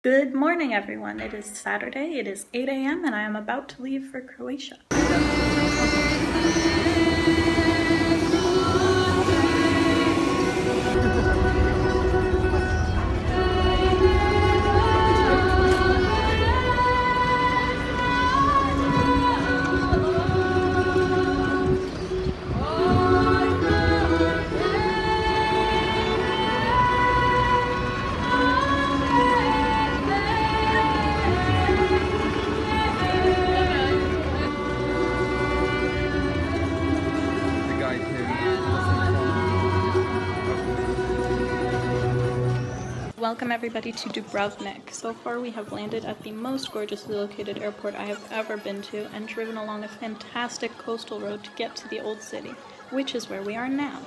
Good morning, everyone. It is Saturday, it is 8 a.m., and I am about to leave for Croatia. Welcome everybody to Dubrovnik. So far we have landed at the most gorgeously located airport I have ever been to and driven along a fantastic coastal road to get to the old city, which is where we are now.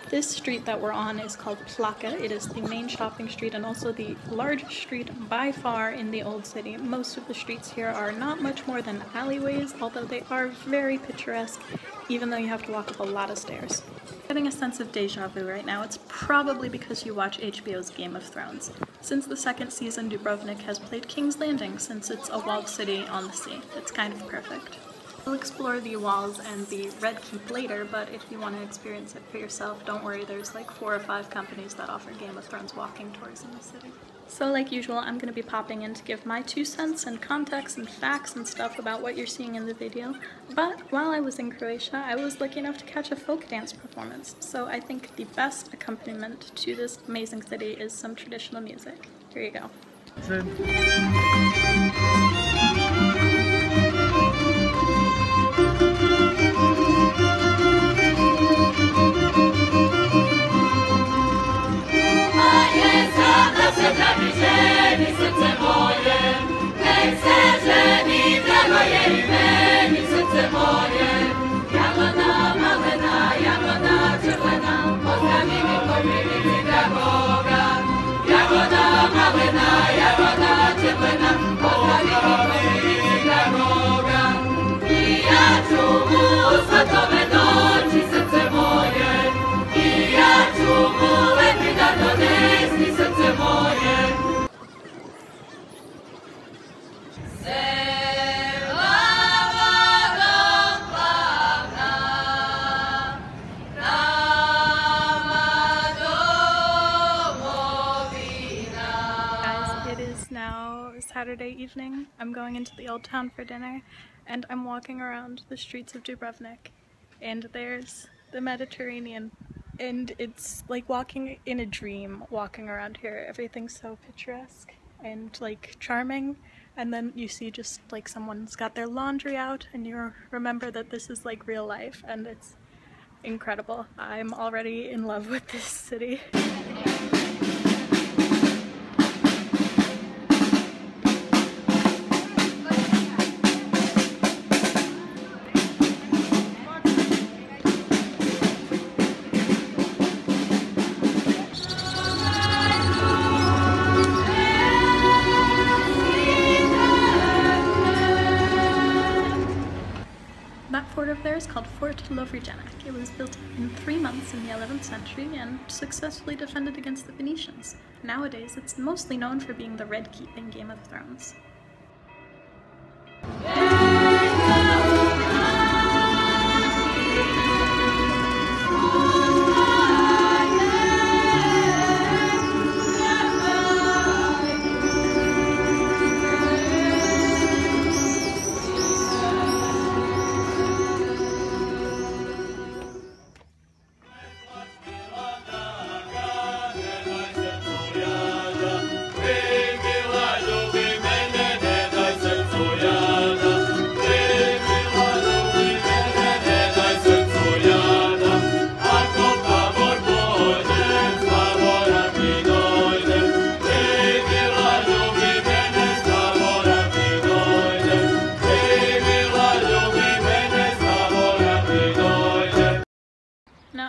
This street that we're on is called Plaka. It is the main shopping street and also the largest street by far in the old city. Most of the streets here are not much more than alleyways, although they are very picturesque, even though you have to walk up a lot of stairs. Getting a sense of deja vu right now. It's probably because you watch HBO's Game of Thrones. Since the second season, Dubrovnik has played King's Landing since it's a walled city on the sea. It's kind of perfect. We'll explore the walls and the Red Keep later, but if you want to experience it for yourself, don't worry, there's like 4 or 5 companies that offer Game of Thrones walking tours in the city. So like usual, I'm going to be popping in to give my 2 cents and context and facts and stuff about what you're seeing in the video, but while I was in Croatia, I was lucky enough to catch a folk dance performance, so I think the best accompaniment to this amazing city is some traditional music. Here you go. Saturday evening. I'm going into the old town for dinner and I'm walking around the streets of Dubrovnik and there's the Mediterranean and it's like walking in a dream walking around here. Everything's so picturesque and like charming, and then you see just like someone's got their laundry out and you remember that this is like real life and it's incredible. I'm already in love with this city. Is called Fort Lovrijenac. It was built in 3 months in the 11th century and successfully defended against the Venetians. Nowadays, it's mostly known for being the Red Keep in Game of Thrones.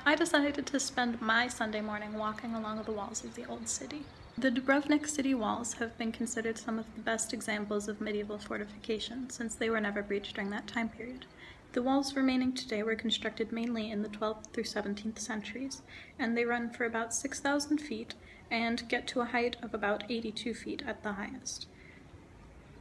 I decided to spend my Sunday morning walking along the walls of the old city. The Dubrovnik city walls have been considered some of the best examples of medieval fortification, since they were never breached during that time period. The walls remaining today were constructed mainly in the 12th through 17th centuries, and they run for about 6,000 feet and get to a height of about 82 feet at the highest.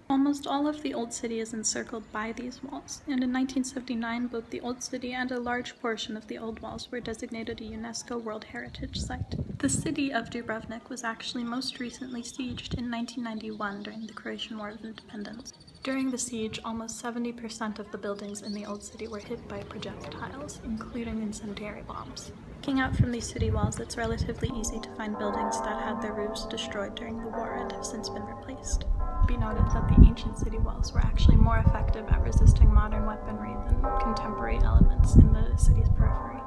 Almost all of the Old City is encircled by these walls, and in 1979 both the Old City and a large portion of the old walls were designated a UNESCO World Heritage Site. The city of Dubrovnik was actually most recently sieged in 1991 during the Croatian War of Independence. During the siege, almost 70% of the buildings in the Old City were hit by projectiles, including incendiary bombs. Looking out from these city walls, it's relatively easy to find buildings that had their roofs destroyed during the war and have since been replaced. Be noted that the ancient city walls were actually more effective at resisting modern weaponry than contemporary elements in the city's periphery.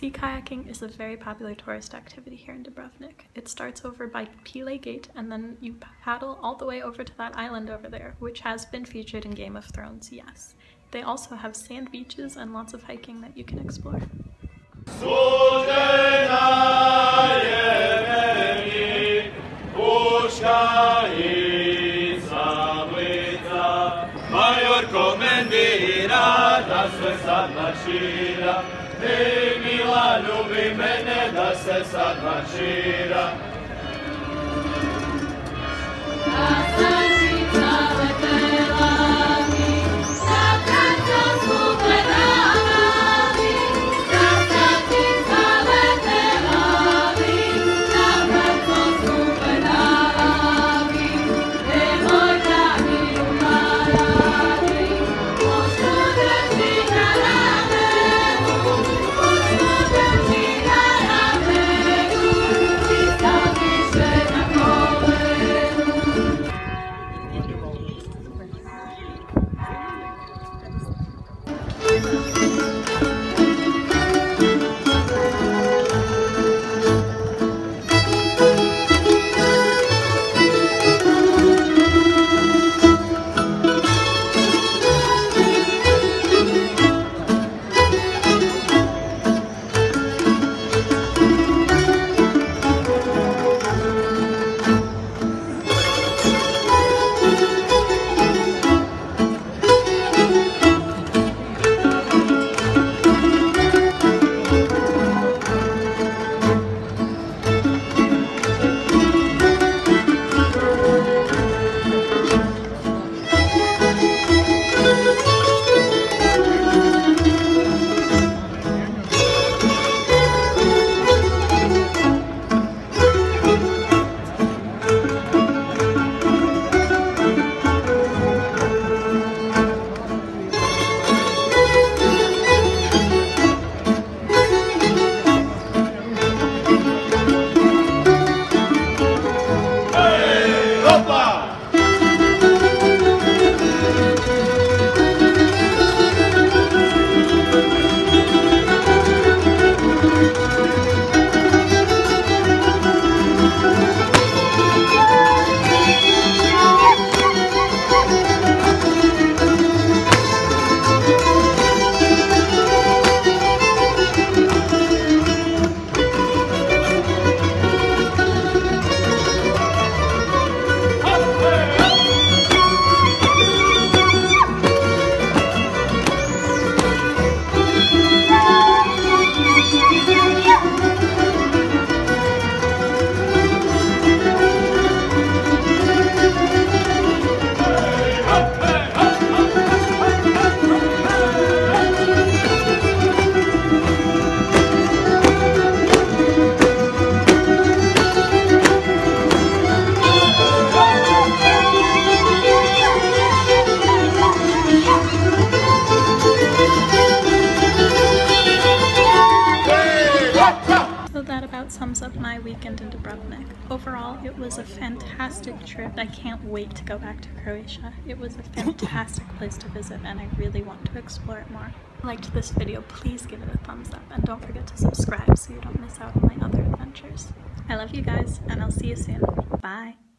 Sea kayaking is a very popular tourist activity here in Dubrovnik. It starts over by Pile Gate, and then you paddle all the way over to that island over there, which has been featured in Game of Thrones, yes. They also have sand beaches and lots of hiking that you can explore. Ej, mila, ljubi mene, da se sad maršira. Sums up my weekend in Dubrovnik. Overall, it was a fantastic trip. I can't wait to go back to Croatia. It was a fantastic place to visit and I really want to explore it more. If you liked this video, please give it a thumbs up and don't forget to subscribe so you don't miss out on my other adventures. I love you guys and I'll see you soon. Bye!